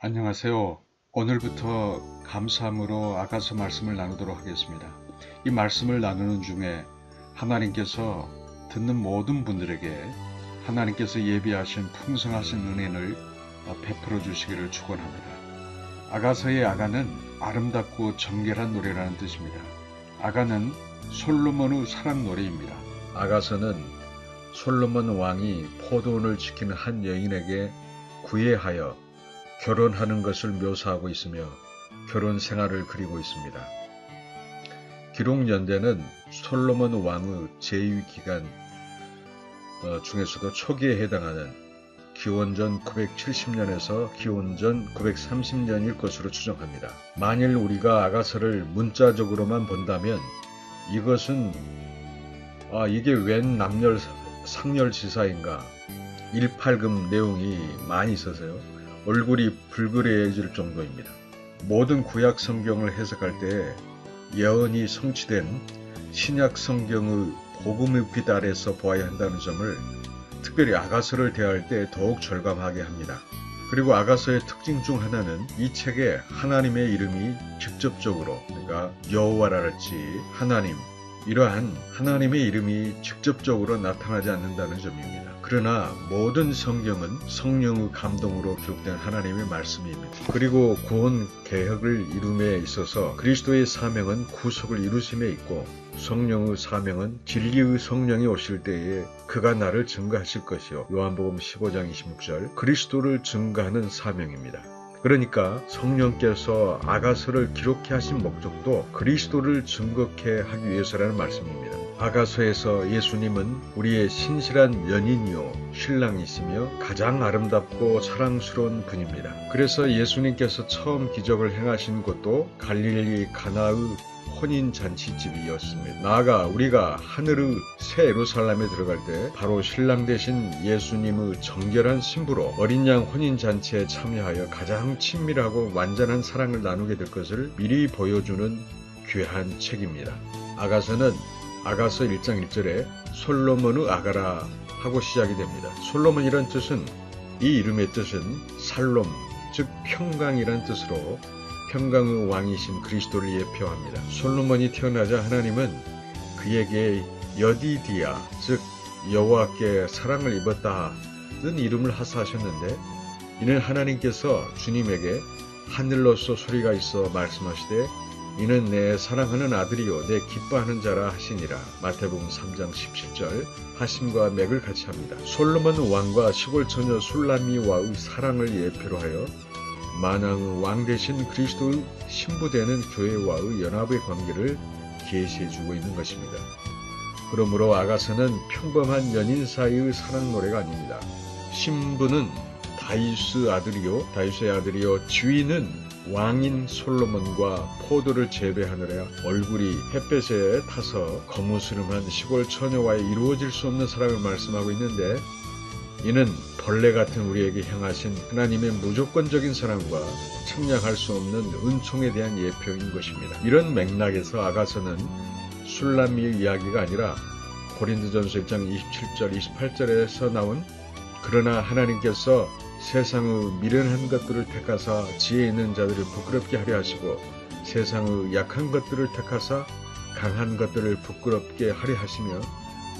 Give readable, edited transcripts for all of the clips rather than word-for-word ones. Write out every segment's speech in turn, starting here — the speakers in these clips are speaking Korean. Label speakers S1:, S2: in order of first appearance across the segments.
S1: 안녕하세요. 오늘부터 감사함으로 아가서 말씀을 나누도록 하겠습니다. 이 말씀을 나누는 중에 하나님께서 듣는 모든 분들에게 하나님께서 예비하신 풍성하신 은혜를 베풀어 주시기를 축원합니다. 아가서의 아가는 아름답고 정결한 노래라는 뜻입니다. 아가는 솔로몬의 사랑 노래입니다. 아가서는 솔로몬 왕이 포도원을 지키는 한 여인에게 구애하여 결혼하는 것을 묘사하고 있으며 결혼 생활을 그리고 있습니다. 기록 연대는 솔로몬 왕의 재위 기간 중에서도 초기에 해당하는 기원전 970년에서 기원전 930년일 것으로 추정합니다. 만일 우리가 아가서를 문자적으로만 본다면 이것은 이게 웬 남녀 상렬지사인가 일팔금 내용이 많이 있어서요. 얼굴이 불그레해질 정도입니다. 모든 구약 성경을 해석할 때 예언이 성취된 신약 성경의 복음의 빛 아래서 보아야 한다는 점을 특별히 아가서를 대할 때 더욱 절감하게 합니다. 그리고 아가서의 특징 중 하나는 이 책에 하나님의 이름이 직접적으로, 그러니까 여호와랄지 하나님, 이러한 하나님의 이름이 직접적으로 나타나지 않는다는 점입니다. 그러나 모든 성경은 성령의 감동으로 기록된 하나님의 말씀입니다. 그리고 구원 개혁을 이룸에 있어서 그리스도의 사명은 구속을 이루심에 있고 성령의 사명은 진리의 성령이 오실 때에 그가 나를 증거하실 것이요, 요한복음 15장 26절, 그리스도를 증거하는 사명입니다. 그러니까 성령께서 아가서를 기록해 하신 목적도 그리스도를 증거케 하기 위해서라는 말씀입니다. 아가서에서 예수님은 우리의 신실한 연인이요 신랑이시며 가장 아름답고 사랑스러운 분입니다. 그래서 예수님께서 처음 기적을 행하신 곳도 갈릴리 가나의 혼인잔치집이었습니다. 나아가 우리가 하늘의 새 예루살렘에 들어갈 때 바로 신랑 되신 예수님의 정결한 신부로 어린 양 혼인잔치에 참여하여 가장 친밀하고 완전한 사랑을 나누게 될 것을 미리 보여주는 귀한 책입니다. 아가서는 아가서 1장 1절에 솔로몬의 아가라 하고 시작이 됩니다. 솔로몬이란 뜻은, 이 이름의 뜻은 살롬, 즉 평강이란 뜻으로 평강의 왕이신 그리스도를 예표합니다. 솔로몬이 태어나자 하나님은 그에게 여디디아, 즉 여호와께 사랑을 입었다는 이름을 하사하셨는데, 이는 하나님께서 주님에게 하늘로서 소리가 있어 말씀하시되 이는 내 사랑하는 아들이요 내 기뻐하는 자라 하시니라. 마태복음 3장 17절 하심과 맥을 같이 합니다. 솔로몬 왕과 시골 처녀 술라미와의 사랑을 예표로 하여 만왕의 왕 되신 그리스도의 신부되는 교회와의 연합의 관계를 계시해주고 있는 것입니다. 그러므로 아가서는 평범한 연인 사이의 사랑 노래가 아닙니다. 신부는 다윗의 아들이요 주인은 왕인 솔로몬과 포도를 재배하느라 얼굴이 햇볕에 타서 거무스름한 시골 처녀와의 이루어질 수 없는 사랑을 말씀하고 있는데, 이는 벌레 같은 우리에게 향하신 하나님의 무조건적인 사랑과 측량할 수 없는 은총에 대한 예표인 것입니다. 이런 맥락에서 아가서는 술라미의 이야기가 아니라 고린도전서 1장 27절 28절에서 나온 그러나 하나님께서 세상의 미련한 것들을 택하사 지혜 있는 자들을 부끄럽게 하려 하시고 세상의 약한 것들을 택하사 강한 것들을 부끄럽게 하려 하시며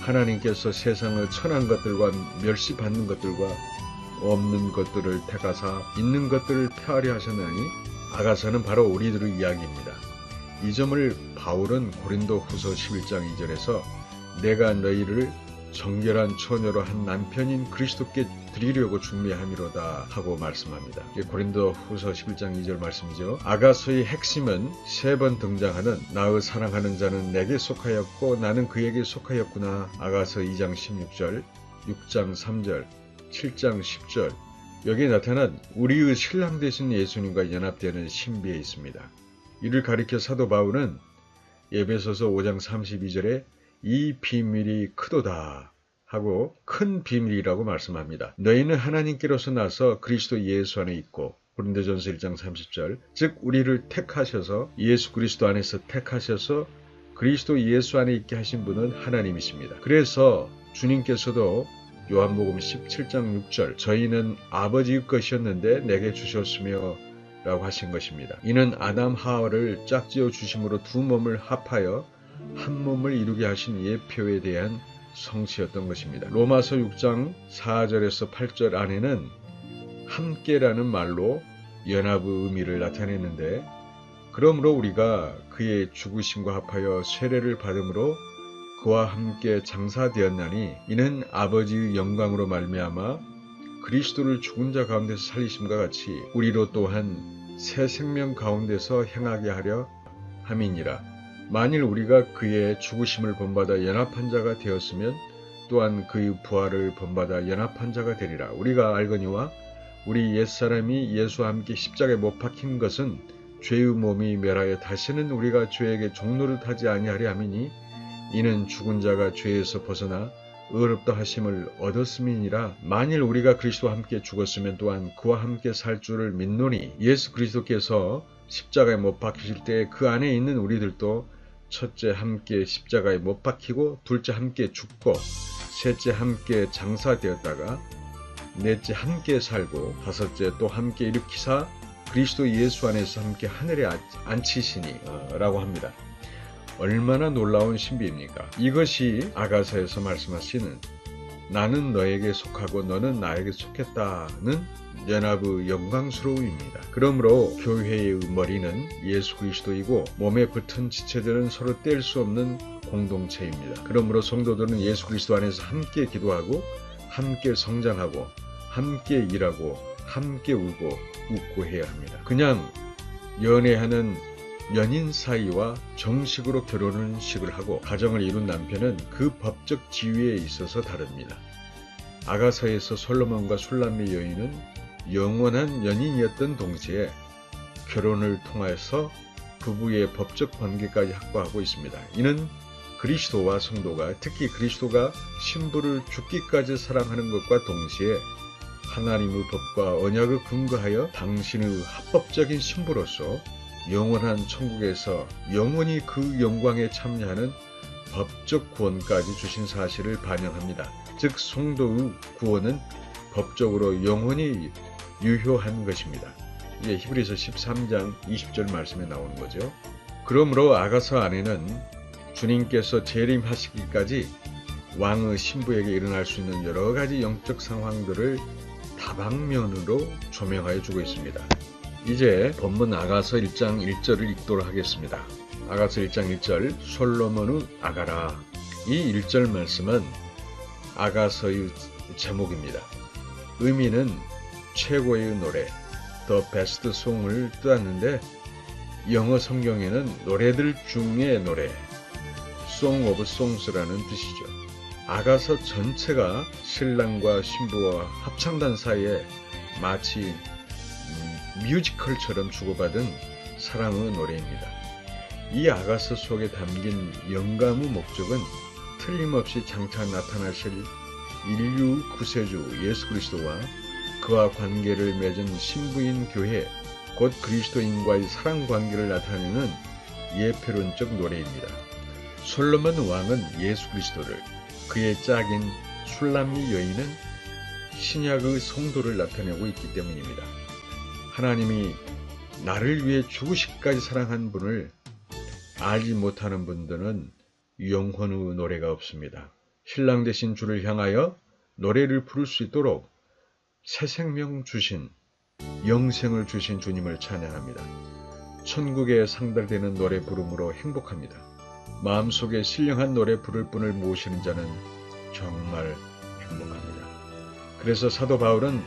S1: 하나님께서 세상의 천한 것들과 멸시받는 것들과 없는 것들을 택하사 있는 것들을 폐하려 하셨나니, 아가서는 바로 우리들의 이야기입니다. 이 점을 바울은 고린도 후서 11장 2절에서 내가 너희를 정결한 처녀로 한 남편인 그리스도께 드리려고 준비함이로다 하고 말씀합니다. 이게 고린도 후서 11장 2절 말씀이죠. 아가서의 핵심은 3번 등장하는 나의 사랑하는 자는 내게 속하였고 나는 그에게 속하였구나. 아가서 2장 16절, 6장 3절, 7장 10절, 여기에 나타난 우리의 신랑 되신 예수님과 연합되는 신비에 있습니다. 이를 가리켜 사도 바울은 에베소서 5장 32절에 이 비밀이 크도다 하고 큰 비밀이라고 말씀합니다. 너희는 하나님께로서 나서 그리스도 예수 안에 있고, 고린도전서 1장 30절, 즉 우리를 택하셔서 예수 그리스도 안에서 택하셔서 그리스도 예수 안에 있게 하신 분은 하나님이십니다. 그래서 주님께서도 요한복음 17장 6절 저희는 아버지의 것이었는데 내게 주셨으며 라고 하신 것입니다. 이는 아담 하와를 짝지어 주심으로 두 몸을 합하여 한 몸을 이루게 하신 예표에 대한 성취였던 것입니다. 로마서 6장 4절에서 8절 안에는 함께라는 말로 연합의 의미를 나타내는데 그러므로 우리가 그의 죽으심과 합하여 세례를 받음으로 그와 함께 장사되었나니 이는 아버지의 영광으로 말미암아 그리스도를 죽은 자 가운데서 살리심과 같이 우리로 또한 새 생명 가운데서 행하게 하려 함이니라. 만일 우리가 그의 죽으심을 본받아 연합한 자가 되었으면 또한 그의 부활을 본받아 연합한 자가 되리라. 우리가 알거니와 우리 옛사람이 예수와 함께 십자가에 못 박힌 것은 죄의 몸이 멸하여 다시는 우리가 죄에게 종노릇 하지 아니하려 함이니 이는 죽은 자가 죄에서 벗어나 의롭다 하심을 얻었음이니라. 만일 우리가 그리스도와 함께 죽었으면 또한 그와 함께 살 줄을 믿노니 예수 그리스도께서 십자가에 못 박히실 때 그 안에 있는 우리들도 첫째 함께 십자가에 못 박히고 둘째 함께 죽고 셋째 함께 장사되었다가 넷째 함께 살고 다섯째 또 함께 일으키사 그리스도 예수 안에서 함께 하늘에 앉히시니 라고 합니다. 얼마나 놀라운 신비입니까? 이것이 아가서에서 말씀하시는 나는 너에게 속하고 너는 나에게 속했다는 연합의 영광스러움입니다. 그러므로 교회의 머리는 예수 그리스도이고 몸에 붙은 지체들은 서로 뗄 수 없는 공동체입니다. 그러므로 성도들은 예수 그리스도 안에서 함께 기도하고 함께 성장하고 함께 일하고 함께 울고 웃고 해야 합니다. 그냥 연애하는 연인 사이와 정식으로 결혼식을 하고 가정을 이룬 남편은 그 법적 지위에 있어서 다릅니다. 아가서에서 솔로몬과 술람미 여인은 영원한 연인이었던 동시에 결혼을 통해서 부부의 법적 관계까지 확보하고 있습니다. 이는 그리스도와 성도가 특히 그리스도가 신부를 죽기까지 사랑하는 것과 동시에 하나님의 법과 언약을 근거하여 당신의 합법적인 신부로서 영원한 천국에서 영원히 그 영광에 참여하는 법적 구원까지 주신 사실을 반영합니다. 즉 성도의 구원은 법적으로 영원히 유효한 것입니다. 이게 히브리서 13장 20절 말씀에 나오는 거죠. 그러므로 아가서 안에는 주님께서 재림하시기까지 왕의 신부에게 일어날 수 있는 여러 가지 영적 상황들을 다방면으로 조명하여 주고 있습니다. 이제 본문 아가서 1장 1절을 읽도록 하겠습니다. 아가서 1장 1절 솔로몬의 아가라. 이 1절 말씀은 아가서의 제목입니다. 의미는 최고의 노래, The Best Song을 뜻하는데 영어 성경에는 노래들 중의 노래, Song of Songs라는 뜻이죠. 아가서 전체가 신랑과 신부와 합창단 사이에 마치 뮤지컬처럼 주고받은 사랑의 노래입니다. 이 아가서 속에 담긴 영감의 목적은 틀림없이 장차 나타나실 인류 구세주 예수 그리스도와 그와 관계를 맺은 신부인 교회, 곧 그리스도인과의 사랑 관계를 나타내는 예표론적 노래입니다. 솔로몬 왕은 예수 그리스도를, 그의 짝인 술람미 여인은 신약의 성도를 나타내고 있기 때문입니다. 하나님이 나를 위해 죽으시기까지 사랑한 분을 알지 못하는 분들은 영혼의 노래가 없습니다. 신랑 되신 주를 향하여 노래를 부를 수 있도록 새 생명 주신, 영생을 주신 주님을 찬양합니다. 천국에 상달되는 노래 부름으로 행복합니다. 마음속에 신령한 노래 부를 분을 모시는 자는 정말 행복합니다. 그래서 사도 바울은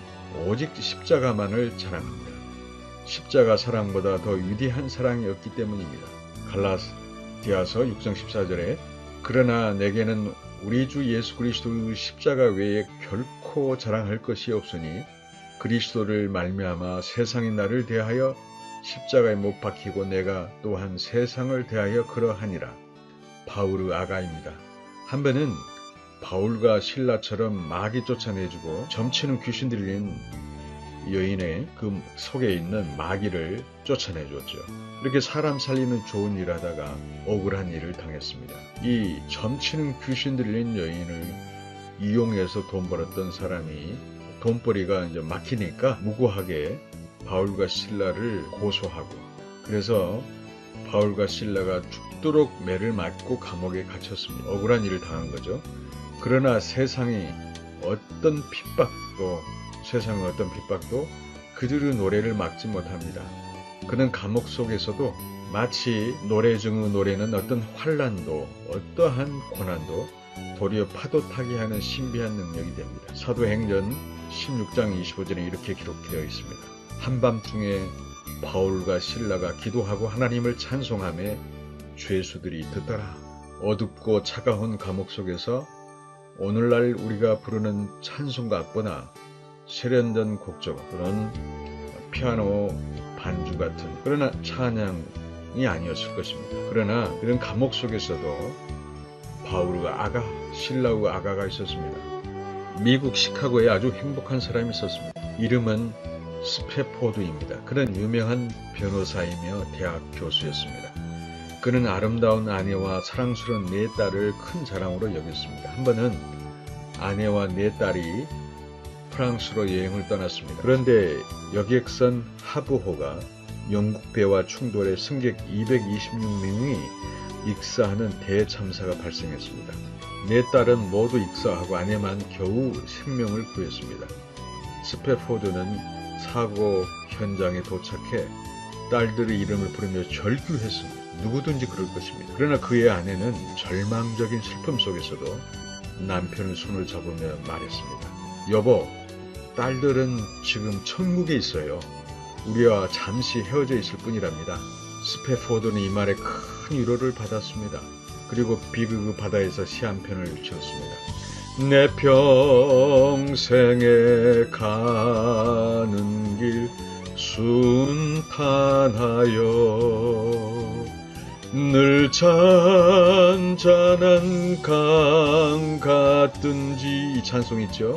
S1: 오직 십자가만을 자랑합니다. 십자가 사랑보다 더 위대한 사랑이 없기 때문입니다. 갈라디아서 6장 14절에 그러나 내게는 우리 주 예수 그리스도의 십자가 외에 결코 자랑할 것이 없으니 그리스도를 말미암아 세상이 나를 대하여 십자가에 못 박히고 내가 또한 세상을 대하여 그러하니라. 바울의 아가입니다. 한 번은 바울과 실라처럼 마귀 쫓아내주고 점치는 귀신 들린 여인의 그 속에 있는 마귀를 쫓아내줬죠. 이렇게 사람 살리는 좋은 일 하다가 억울한 일을 당했습니다. 이 점치는 귀신 들린 여인을 이용해서 돈 벌었던 사람이 돈벌이가 이제 막히니까 무고하게 바울과 실라를 고소하고, 그래서 바울과 실라가 죽도록 매를 맞고 감옥에 갇혔습니다. 억울한 일을 당한 거죠. 그러나 세상의 어떤 핍박도 그들의 노래를 막지 못합니다. 그는 감옥 속에서도 마치 노래 중의 노래는 어떤 환난도 어떠한 고난도 도리어 파도 타게 하는 신비한 능력이 됩니다. 사도행전 16장 25절에 이렇게 기록되어 있습니다. 한밤중에 바울과 실라가 기도하고 하나님을 찬송하며 죄수들이 듣더라. 어둡고 차가운 감옥 속에서 오늘날 우리가 부르는 찬송가 악보나 세련된 곡조, 그런 피아노 반주 같은 그러나 찬양이 아니었을 것입니다. 그러나 이런 감옥 속에서도 바울의 아가, 실라의 아가가 있었습니다. 미국 시카고에 아주 행복한 사람이 있었습니다. 이름은 스페포드입니다. 그는 유명한 변호사이며 대학 교수였습니다. 그는 아름다운 아내와 사랑스러운 네 딸을 큰 자랑으로 여겼습니다. 한 번은 아내와 네 딸이 프랑스로 여행을 떠났습니다. 그런데 여객선 하브호가 영국 배와 충돌해 승객 226명이 익사하는 대참사가 발생했습니다. 네 딸은 모두 익사하고 아내만 겨우 생명을 구했습니다. 스페포드는 사고 현장에 도착해 딸들의 이름을 부르며 절규했습니다. 누구든지 그럴 것입니다. 그러나 그의 아내는 절망적인 슬픔 속에서도 남편의 손을 잡으며 말했습니다. 여보, 딸들은 지금 천국에 있어요. 우리와 잠시 헤어져 있을 뿐이랍니다. 스페포드는 이 말에 큰 위로를 받았습니다. 그리고 비극의 바다에서 시 한 편을 지었습니다. 내 평생에 가는 길 순탄하여 늘 잔잔한 강 같든지, 이 찬송 있죠?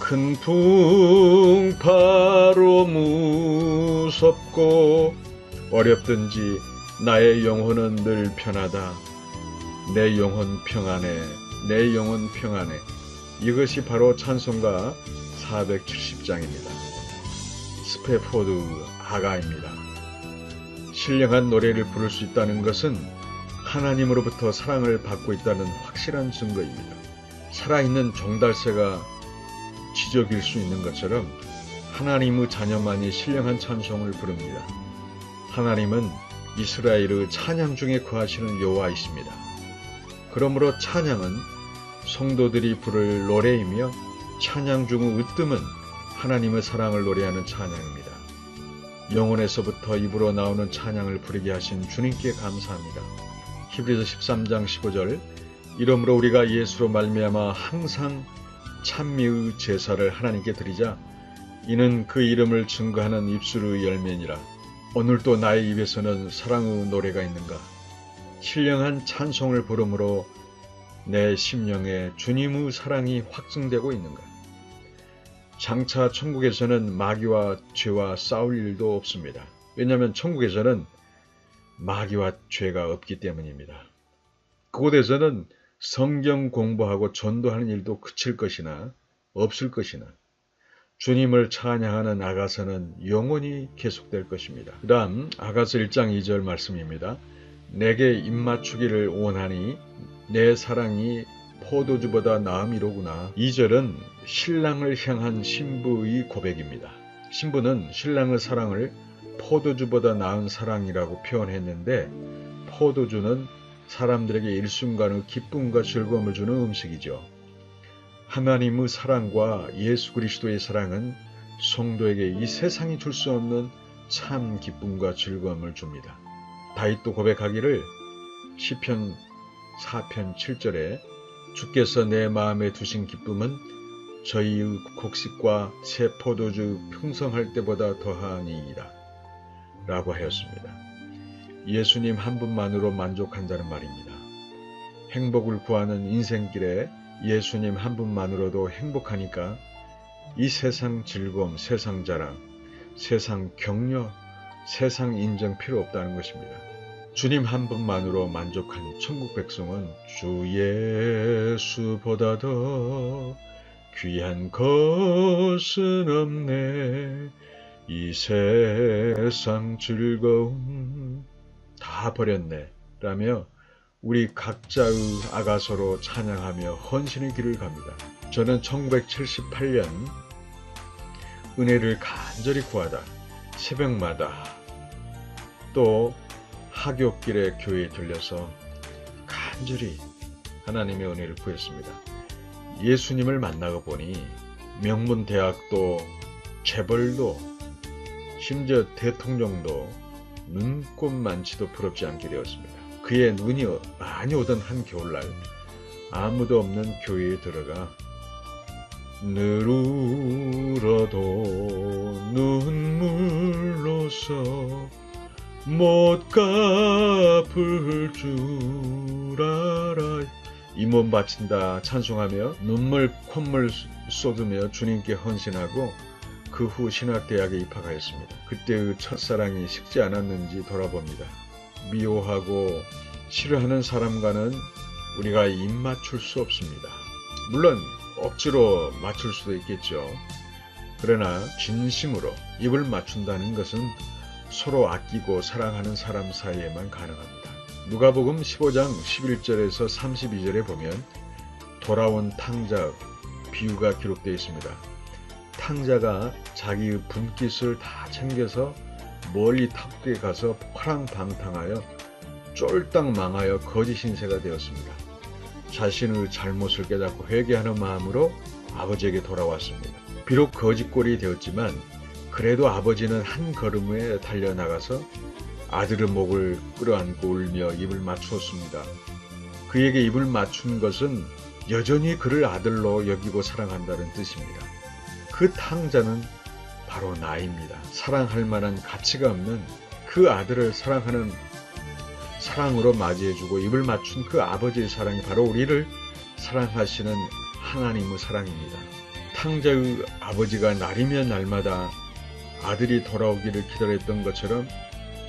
S1: 큰 풍파로 무섭고 어렵든지 나의 영혼은 늘 편하다. 내 영혼 평안해. 내 영혼 평안해. 이것이 바로 찬송가 470장입니다. 스페포드 아가입니다. 신령한 노래를 부를 수 있다는 것은 하나님으로부터 사랑을 받고 있다는 확실한 증거입니다. 살아있는 종달새가 지적일 수 있는 것처럼 하나님의 자녀만이 신령한 찬송을 부릅니다. 하나님은 이스라엘의 찬양 중에 거하시는 여호와이십니다. 그러므로 찬양은 성도들이 부를 노래이며 찬양 중의 으뜸은 하나님의 사랑을 노래하는 찬양입니다. 영혼에서부터 입으로 나오는 찬양을 부르게 하신 주님께 감사합니다. 히브리서 13장 15절, 이러므로 우리가 예수로 말미암아 항상 찬미의 제사를 하나님께 드리자. 이는 그 이름을 증거하는 입술의 열매니라. 오늘도 나의 입에서는 사랑의 노래가 있는가? 신령한 찬송을 부름으로 내 심령에 주님의 사랑이 확증되고 있는가? 장차 천국에서는 마귀와 죄와 싸울 일도 없습니다. 왜냐하면 천국에서는 마귀와 죄가 없기 때문입니다. 그곳에서는 성경 공부하고 전도하는 일도 그칠 것이나 없을 것이나 주님을 찬양하는 아가서는 영원히 계속될 것입니다. 그 다음 아가서 1장 2절 말씀입니다. 내게 입맞추기를 원하니 내 사랑이 포도주보다 나음이로구나. 2절은 신랑을 향한 신부의 고백입니다. 신부는 신랑의 사랑을 포도주보다 나은 사랑이라고 표현했는데, 포도주는 사람들에게 일순간의 기쁨과 즐거움을 주는 음식이죠. 하나님의 사랑과 예수 그리스도의 사랑은 성도에게 이 세상이 줄 수 없는 참 기쁨과 즐거움을 줍니다. 다윗도 고백하기를 시편 4편 7절에 주께서 내 마음에 두신 기쁨은 저희의 곡식과 새 포도주 풍성할 때보다 더하니이다 라고 하였습니다. 예수님 한 분만으로 만족한다는 말입니다. 행복을 구하는 인생길에 예수님 한 분만으로도 행복하니까 이 세상 즐거움, 세상 자랑, 세상 격려, 세상 인정 필요 없다는 것입니다. 주님 한 분만으로 만족한 천국 백성은 주 예수보다 더 귀한 것은 없네. 이 세상 즐거움 다 버렸네 라며 우리 각자의 아가서로 찬양하며 헌신의 길을 갑니다. 저는 1978년 은혜를 간절히 구하다 새벽마다 또 하굣길에 교회에 들려서 간절히 하나님의 은혜를 구했습니다. 예수님을 만나고 보니 명문대학도 재벌도 심지어 대통령도 눈꼽만치도 부럽지 않게 되었습니다. 그의 눈이 많이 오던 한 겨울날 아무도 없는 교회에 들어가 늘 울어도 눈물로서 못 갚을 줄 알아 이 몸 바친다 찬송하며 눈물 콧물 쏟으며 주님께 헌신하고 그 후 신학대학에 입학하였습니다. 그때의 첫사랑이 식지 않았는지 돌아봅니다. 미워하고 싫어하는 사람과는 우리가 입 맞출 수 없습니다. 물론 억지로 맞출 수도 있겠죠. 그러나 진심으로 입을 맞춘다는 것은 서로 아끼고 사랑하는 사람 사이에만 가능합니다. 누가복음 15장 11절에서 32절에 보면 돌아온 탕자 비유가 기록되어 있습니다. 탕자가 자기의 분깃을 다 챙겨서 멀리 탑국에 가서 화랑방탕하여 쫄딱 망하여 거짓 신세가 되었습니다. 자신의 잘못을 깨닫고 회개하는 마음으로 아버지에게 돌아왔습니다. 비록 거짓골이 되었지만 그래도 아버지는 한 걸음에 달려나가서 아들의 목을 끌어안고 울며 입을 맞추었습니다. 그에게 입을 맞춘 것은 여전히 그를 아들로 여기고 사랑한다는 뜻입니다. 그 탕자는 바로 나입니다. 사랑할 만한 가치가 없는 그 아들을 사랑하는 사랑으로 맞이해주고 입을 맞춘 그 아버지의 사랑이 바로 우리를 사랑하시는 하나님의 사랑입니다. 탕자의 아버지가 날이면 날마다 아들이 돌아오기를 기다렸던 것처럼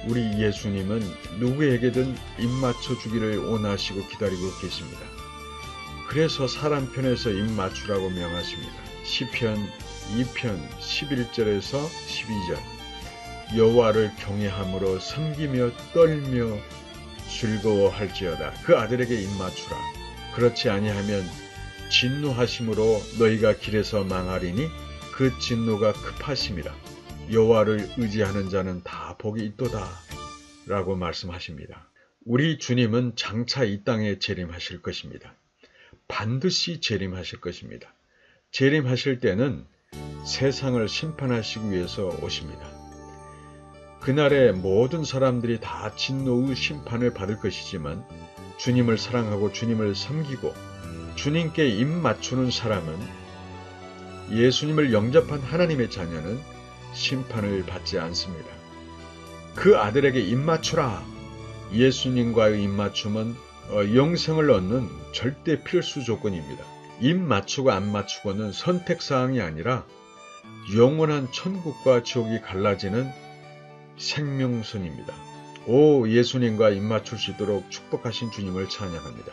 S1: 우리 예수님은 누구에게든 입 맞춰주기를 원하시고 기다리고 계십니다. 그래서 사람 편에서 입 맞추라고 명하십니다. 시편 2편 11절에서 12절 여호와를 경외함으로 섬기며 떨며 즐거워할지어다. 그 아들에게 입 맞추라. 그렇지 아니하면 진노하심으로 너희가 길에서 망하리니 그 진노가 급하심이라. 여호와를 의지하는 자는 다 복이 있도다 라고 말씀하십니다. 우리 주님은 장차 이 땅에 재림하실 것입니다. 반드시 재림하실 것입니다. 재림하실 때는 세상을 심판하시기 위해서 오십니다. 그날에 모든 사람들이 다 진노의 심판을 받을 것이지만 주님을 사랑하고 주님을 섬기고 주님께 입 맞추는 사람은 예수님을 영접한 하나님의 자녀는 심판을 받지 않습니다. 그 아들에게 입 맞추라. 예수님과의 입 맞춤은 영생을 얻는 절대 필수 조건입니다. 입 맞추고 안 맞추고는 선택사항이 아니라 영원한 천국과 지옥이 갈라지는 생명선입니다. 오 예수님과 입 맞출 수 있도록 축복하신 주님을 찬양합니다.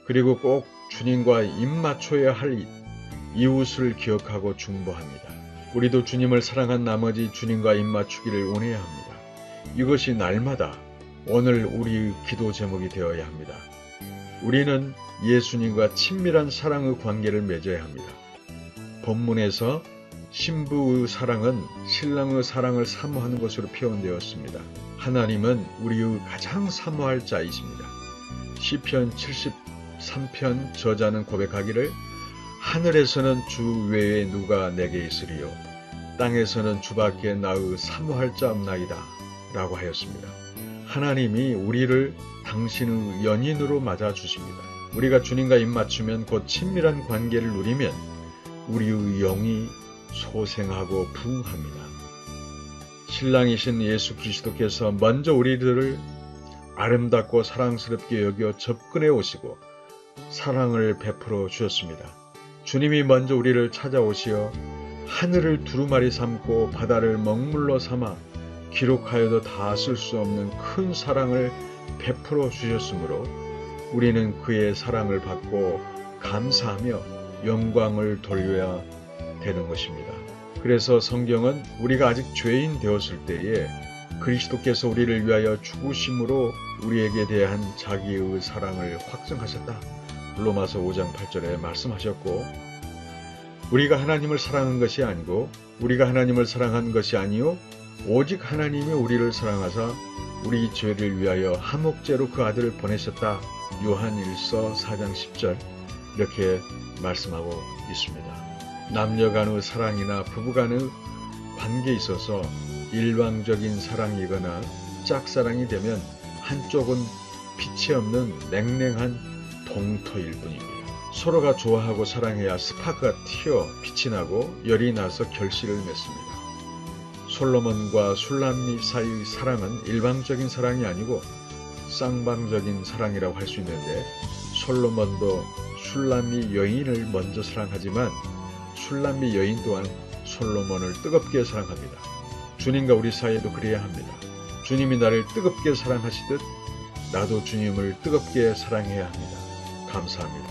S1: 그리고 꼭 주님과 입 맞춰야 할 이웃을 기억하고 중보합니다. 우리도 주님을 사랑한 나머지 주님과 입 맞추기를 원해야 합니다. 이것이 날마다 오늘 우리의 기도 제목이 되어야 합니다. 우리는 예수님과 친밀한 사랑의 관계를 맺어야 합니다. 본문에서 신부의 사랑은 신랑의 사랑을 사모하는 것으로 표현되었습니다. 하나님은 우리의 가장 사모할 자이십니다. 시편 73편 저자는 고백하기를 하늘에서는 주 외에 누가 내게 있으리요 땅에서는 주밖에 나의 사모할 자 없나이다 라고 하였습니다. 하나님이 우리를 당신의 연인으로 맞아주십니다. 우리가 주님과 입 맞추면 곧 친밀한 관계를 누리면 우리의 영이 소생하고 부흥합니다. 신랑이신 예수 그리스도께서 먼저 우리들을 아름답고 사랑스럽게 여겨 접근해 오시고 사랑을 베풀어 주셨습니다. 주님이 먼저 우리를 찾아오시어 하늘을 두루마리 삼고 바다를 먹물로 삼아 기록하여도 다 쓸 수 없는 큰 사랑을 베풀어 주셨으므로 우리는 그의 사랑을 받고 감사하며 영광을 돌려야 되는 것입니다. 그래서 성경은 우리가 아직 죄인 되었을 때에 그리스도께서 우리를 위하여 죽으심으로 우리에게 대한 자기의 사랑을 확증하셨다. 로마서 5장 8절에 말씀하셨고, 우리가 하나님을 사랑한 것이 아니고 우리가 하나님을 사랑한 것이 아니요 오직 하나님이 우리를 사랑하사 우리 죄를 위하여 한목제로 그 아들을 보내셨다. 요한 1서 4장 10절 이렇게 말씀하고 있습니다. 남녀 간의 사랑이나 부부 간의 관계에 있어서 일방적인 사랑이거나 짝사랑이 되면 한쪽은 빛이 없는 냉랭한 동토일 뿐입니다. 서로가 좋아하고 사랑해야 스파크가 튀어 빛이 나고 열이 나서 결실을 맺습니다. 솔로몬과 술람미 사이의 사랑은 일방적인 사랑이 아니고 쌍방적인 사랑이라고 할 수 있는데, 솔로몬도 술람미 여인을 먼저 사랑하지만 술람미 여인 또한 솔로몬을 뜨겁게 사랑합니다. 주님과 우리 사이에도 그래야 합니다. 주님이 나를 뜨겁게 사랑하시듯 나도 주님을 뜨겁게 사랑해야 합니다. 감사합니다.